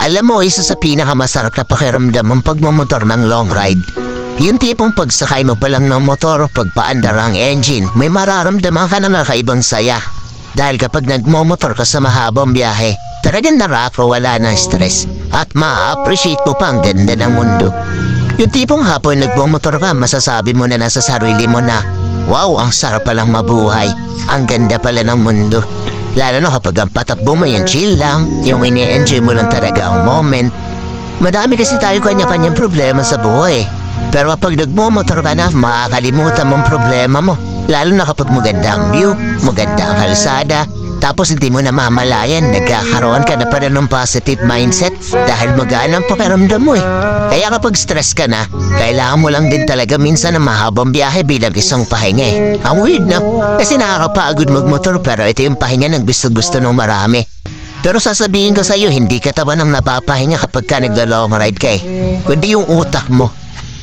Alam mo, isa sa pinakamasarap na pakiramdam ang pagmamotor ng long ride. Yung tipong pagsakay mo pa lang ng motor, pagpaandar ang engine, may mararamdaman ka na nakaibang saya. Dahil kapag nagmomotor ka sa mahabang biyahe, talagang wala ng stress at ma-appreciate mo pa ang ganda ng mundo. Yung tipong hapon nagmomotor ka, masasabi mo na nasa sarili mo na, wow, ang sarap palang mabuhay, ang ganda pala ng mundo. Lalo na kapag ang patakbo mo yung chill lang, yung ini-enjoy mo lang talaga ang moment. Madami kasi tayo kanya-kanyang problema sa buhay. Pero kapag nagmomotor ka na, makakalimutan mong problema mo. Lalo na kapag maganda ang view, maganda ang kalsada, tapos hindi mo na mamalayan, nagkakaroon ka na pala ng positive mindset dahil magaan ang pakiramdam mo eh. Kaya kapag stress ka na, kailangan mo lang din talaga minsan ng mahabang biyahe bilang isang pahinga eh. Ang weird na, kasi nakakapagod magmotor pero ito yung pahinga ng gusto-gusto ng marami. Pero sasabihin ko sa'yo, hindi katawan ang napapahinga kapag ka nagla-long ride ka eh. Kundi yung utak mo,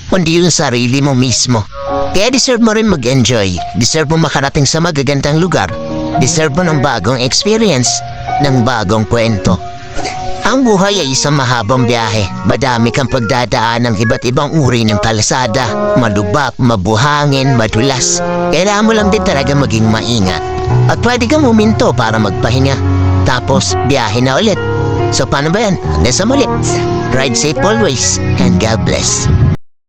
kundi yung sarili mo mismo. Kaya deserve mo rin mag-enjoy, deserve mo makarating sa magagandang lugar, deserve mo ng bagong experience, ng bagong kwento. Ang buhay ay isang mahabang biyahe. Madami kang pagdadaan ng iba't ibang uri ng kalsada, malubak, mabuhangin, madulas. Kailangan mo lang din talaga maging maingat. At pwede kang huminto para magpahinga. Tapos, biyahe na ulit. So paano ba yan? Hanggang sa muli. Ride safe always, and God bless.